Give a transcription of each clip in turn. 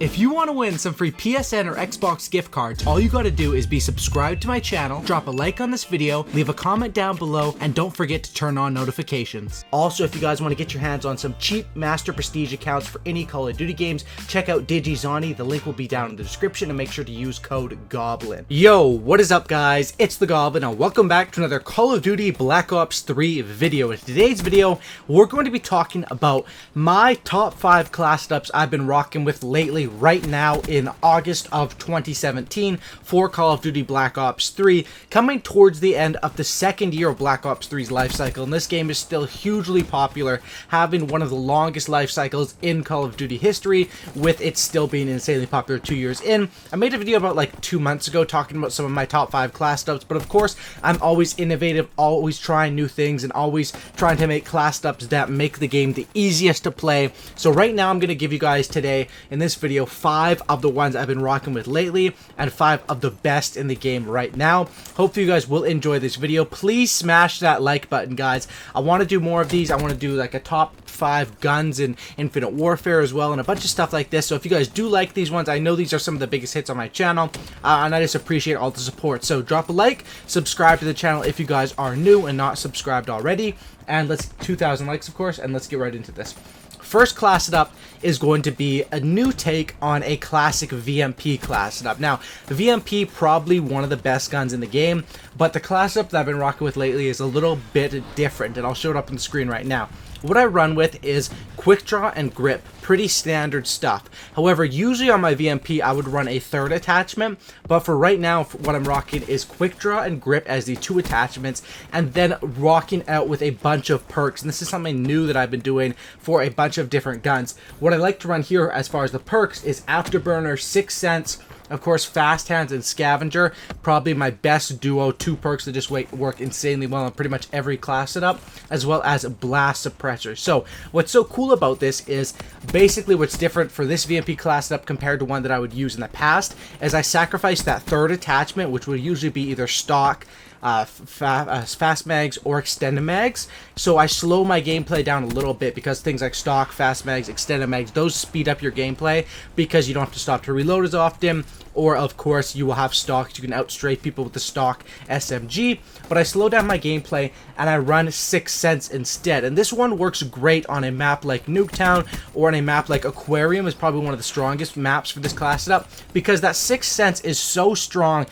If you want to win some free PSN or Xbox gift cards, all you gotta do is be subscribed to my channel, drop a like on this video, leave a comment down below, and don't forget to turn on notifications. Also, if you guys want to get your hands on some cheap Master Prestige accounts for any Call of Duty games, check out DigiZani. The link will be down in the description, and make sure to use code GOBLIN. Yo, what is up guys? It's the Goblin, and welcome back to another Call of Duty Black Ops 3 video. In today's video, we're going to be talking about my top 5 class setups I've been rocking with lately, right now in August of 2017 for Call of Duty Black Ops 3, coming towards the end of the second year of Black Ops 3's life cycle, and this game is still hugely popular, having one of the longest life cycles in Call of Duty history, with it still being insanely popular 2 years in. I made a video about like 2 months ago talking about some of my top 5 class setups, but of course I'm always innovative, always trying new things, and always trying to make class setups that make the game the easiest to play. So right now I'm going to give you guys today in this video 5 of the ones I've been rocking with lately, and 5 of the best in the game right now. Hopefully you guys will enjoy this video. Please smash that like button, guys. I want to do more of these. I want to do like a top 5 guns in Infinite Warfare as well, and a bunch of stuff like this. So if you guys do like these ones, I know these are some of the biggest hits on my channel, and I just appreciate all the support. So drop a like, subscribe to the channel if you guys are new and not subscribed already, and let's 2,000 likes of course, and let's get right into this. First class setup is going to be a new take on a classic VMP class setup. Now, the VMP probably one of the best guns in the game, but the class setup that I've been rocking with lately is a little bit different, and I'll show it up on the screen right now. What I run with is quick draw and grip, pretty standard stuff. However, usually on my VMP I would run a third attachment, but for right now what I'm rocking is quick draw and grip as the 2 attachments, and then rocking out with a bunch of perks. And this is something new that I've been doing for a bunch of different guns. What I like to run here as far as the perks is Afterburner, 6 Sense, of course, Fast Hands and Scavenger, probably my best duo, 2 perks that just work insanely well on pretty much every class setup, as well as Blast Suppressor. So, what's so cool about this is, basically what's different for this VMP class setup compared to one that I would use in the past, is I sacrificed that third attachment, which would usually be either stock, fast mags, or extended mags. So I slow my gameplay down a little bit, because things like stock, fast mags, extended mags, those speed up your gameplay because you don't have to stop to reload as often, or of course you will have stocks, you can outstrike people with the stock SMG. But I slow down my gameplay and I run 6 Sense instead, and this one works great on a map like Nuketown, or on a map like Aquarium is probably one of the strongest maps for this class setup, because that 6 Sense is so strong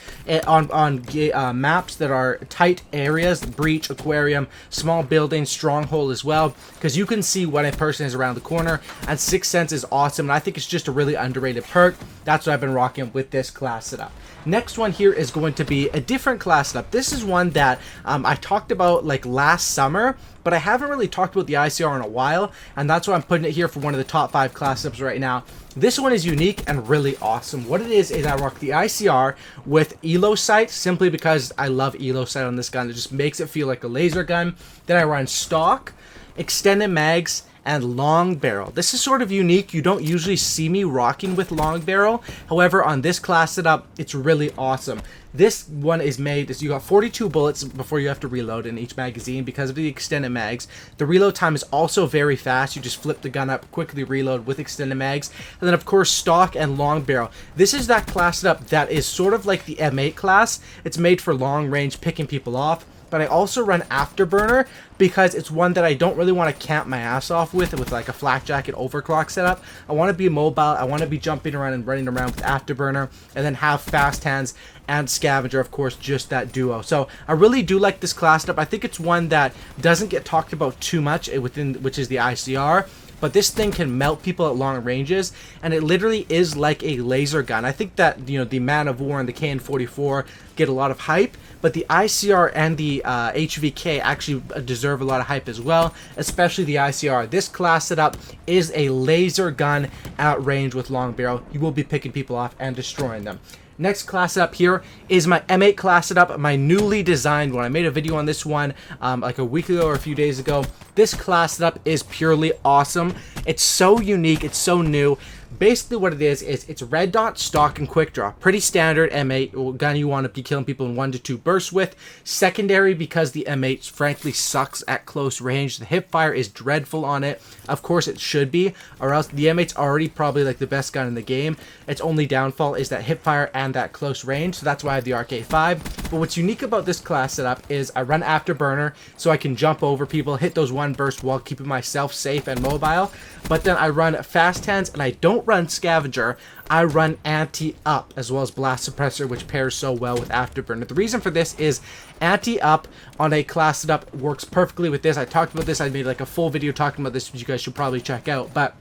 on maps that are tight areas, Breach, Aquarium, small buildings, Stronghold as well, because you can see when a person is around the corner, and 6 Sense is awesome, and I think it's just a really underrated perk. That's what I've been rocking with this class setup. Next one here is going to be a different class setup. This is one that I talked about like last summer, but I haven't really talked about the ICR in a while, and that's why I'm putting it here for one of the top 5 class setups right now. This one is unique and really awesome. What it is I rock the ICR with Elo Sight, simply because I love Elo Sight on this gun. It just makes it feel like a laser gun. Then I run stock, extended mags, and long barrel. This is sort of unique. You don't usually see me rocking with long barrel. However, on this class setup, it's really awesome. This one is made, you got 42 bullets before you have to reload in each magazine because of the extended mags. The reload time is also very fast. You just flip the gun up, quickly reload with extended mags. And then of course stock and long barrel. This is that class setup that is sort of like the M8 class. It's made for long range picking people off. But I also run Afterburner because it's one that I don't really want to camp my ass off with like a flak jacket overclock setup. I want to be mobile. I want to be jumping around and running around with Afterburner, and then have Fast Hands and Scavenger, of course, just that duo. So I really do like this class setup. I think it's one that doesn't get talked about too much which is the ICR. But this thing can melt people at long ranges, and it literally is like a laser gun. I think that, you know, the Man of War and the KN-44 get a lot of hype, but the ICR and the HVK actually deserve a lot of hype as well, especially the ICR. This class setup is a laser gun at range with long barrel. You will be picking people off and destroying them. Next class up here is my M8 class setup, my newly designed one. I made a video on this one like a week ago or a few days ago. This class setup is purely awesome. It's so unique, it's so new. Basically what it is it's red dot, stock, and quick draw. Pretty standard M8 gun you want to be killing people in 1 to 2 bursts with. Secondary because the M8 frankly sucks at close range. The hip fire is dreadful on it. Of course it should be, or else the M8's already probably like the best gun in the game. Its only downfall is that hip fire and that close range, so that's why I have the RK5. But what's unique about this class setup is I run afterburner, so I can jump over people, hit those 1 burst while keeping myself safe and mobile. But then I run fast hands, and I don't run scavenger. I run anti-up as well as blast suppressor, which pairs so well with afterburner. The reason for this is anti-up on a class setup works perfectly with this. I talked about this. I made like a full video talking about this, which you guys should probably check out. But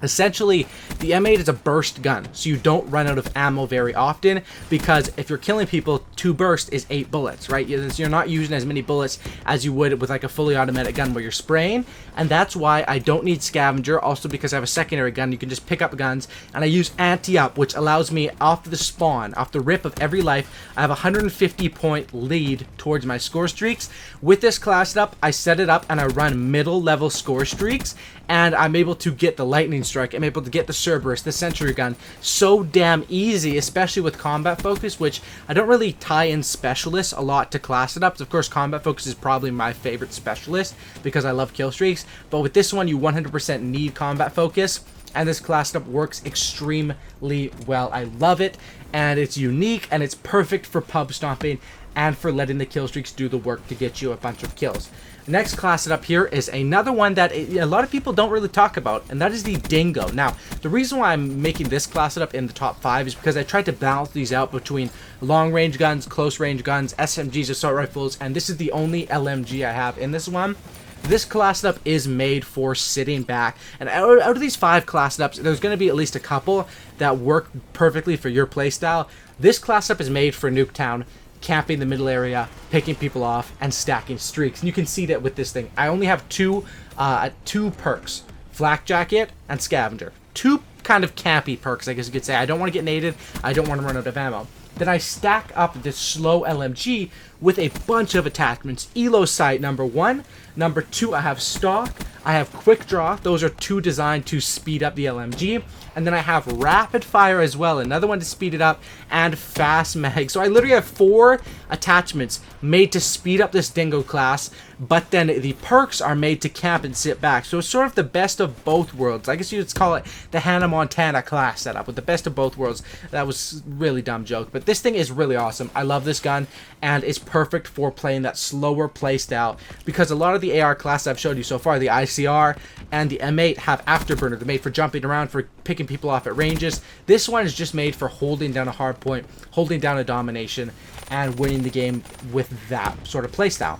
essentially, the M8 is a burst gun, so you don't run out of ammo very often, because if you're killing people, 2 bursts is 8 bullets, right? You're not using as many bullets as you would with like a fully automatic gun where you're spraying, and that's why I don't need scavenger. Also because I have a secondary gun, you can just pick up guns, and I use anti-up, which allows me off the spawn, off the rip of every life, I have a 150 point lead towards my score streaks. With this class setup, I set it up and I run middle level score streaks, and I'm able to get the lightning strike, I'm able to get the Cerberus, the sentry gun, so damn easy, especially with combat focus, which I don't really tie in specialists a lot to class setups. Of course, combat focus is probably my favorite specialist because I love kill streaks, but with this one, you 100% need combat focus, and this class setup works extremely well. I love it, and it's unique, and it's perfect for pub stomping and for letting the kill streaks do the work to get you a bunch of kills. Next class setup here is another one that a lot of people don't really talk about, and that is the Dingo. Now, the reason why I'm making this class setup in the top 5 is because I tried to balance these out between long range guns, close range guns, SMGs, assault rifles, and this is the only LMG I have in this one. This class setup is made for sitting back, and out of these 5 class setups, there's going to be at least a couple that work perfectly for your playstyle. This class setup is made for Nuketown, camping the middle area, picking people off, and stacking streaks. And you can see that with this thing. I only have two perks, Flak Jacket and Scavenger. 2 kind of campy perks, I guess you could say. I don't want to get naded, I don't want to run out of ammo. Then I stack up this slow LMG with a bunch of attachments. Elo sight, number 1. Number 2, I have stock. I have quick draw. Those are 2 designed to speed up the LMG. And then I have rapid fire as well, another one to speed it up, and fast mag. So I literally have 4 attachments made to speed up this Dingo class, but then the perks are made to camp and sit back. So it's sort of the best of both worlds. I guess you could call it the Hannah Montana class setup with the best of both worlds. That was a really dumb joke, but this thing is really awesome. I love this gun, and it's perfect for playing that slower playstyle, because a lot of the AR class I've showed you so far, the ICR and the M8, have afterburner. They're made for jumping around, for picking people off at ranges. This one is just made for holding down a hard point, holding down a domination, and winning the game with that sort of playstyle.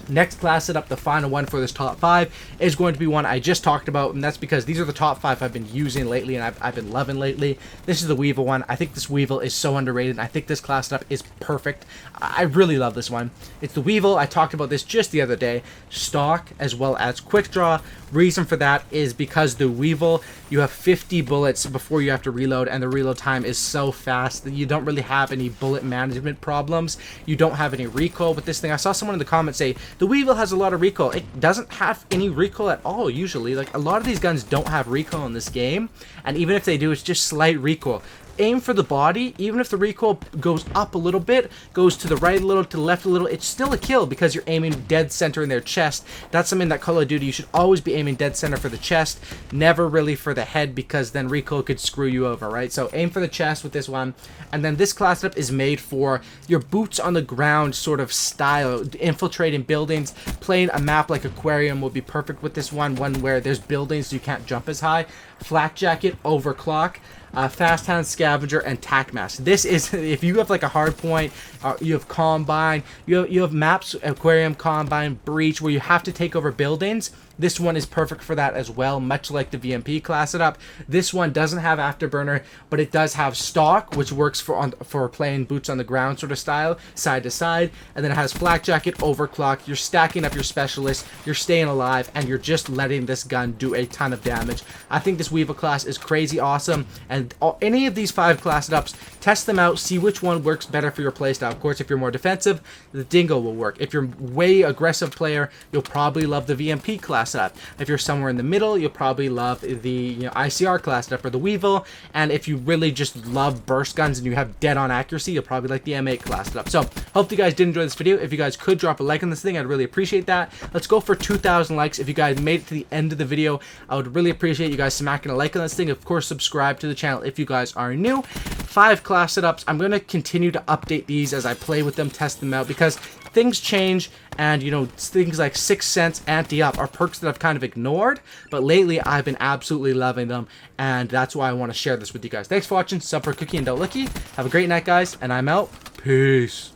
Next class setup, the final one for this top 5, is going to be one I just talked about, and that's because these are the top 5 I've been using lately and I've been loving lately. This is the Weevil one. I think this Weevil is so underrated, and I think this class setup is perfect. I really love this one. It's the Weevil. I talked about this just the other day. Stock as well as quick draw. Reason for that is because the Weevil, you have 50 bullets before you have to reload, and the reload time is so fast that you don't really have any bullet management problems. You don't have any recoil with this thing. I saw someone in the comments say, the Weevil has a lot of recoil. It doesn't have any recoil at all, usually. Like, a lot of these guns don't have recoil in this game, and even if they do, it's just slight recoil. Aim for the body. Even if the recoil goes up a little bit, goes to the right a little, to the left a little, it's still a kill because you're aiming dead center in their chest. That's something that Call of Duty, you should always be aiming dead center for the chest, never really for the head, because then recoil could screw you over, right? So aim for the chest with this one. And then this class setup is made for your boots on the ground sort of style, infiltrating buildings. Playing a map like Aquarium will be perfect with this one where there's buildings so you can't jump as high. Flak Jacket, Overclock, Fast Hand, Scavenger, and Tac Mask. This is, if you have like a hard point, you have Combine, you have maps, Aquarium, Combine, Breach, where you have to take over buildings. This one is perfect for that as well, much like the VMP class setup. This one doesn't have afterburner, but it does have stock, which works for playing boots on the ground sort of style, side to side. And then it has Flak Jacket, Overclock. You're stacking up your specialists, you're staying alive, and you're just letting this gun do a ton of damage. I think this Weevil class is crazy awesome, and any of these 5 class setups, test them out, see which one works better for your playstyle. Of course, if you're more defensive, the Dingo will work. If you're way aggressive player, you'll probably love the VMP class class setup. If you're somewhere in the middle, you'll probably love the ICR class setup or the Weevil. And if you really just love burst guns and you have dead on accuracy, you'll probably like the M8 class setup. So hope you guys did enjoy this video. If you guys could drop a like on this thing, I'd really appreciate that. Let's go for 2,000 likes. If you guys made it to the end of the video, I would really appreciate you guys smacking a like on this thing. Of course, subscribe to the channel if you guys are new. 5 class setups. I'm going to continue to update these as I play with them, test them out, because things change, and things like 6 cents anti-up are perks that I've kind of ignored, but lately I've been absolutely loving them, and that's why I want to share this with you guys. Thanks for watching. Sub for Cookie and Don't Licky. Have a great night, guys, and I'm out. Peace.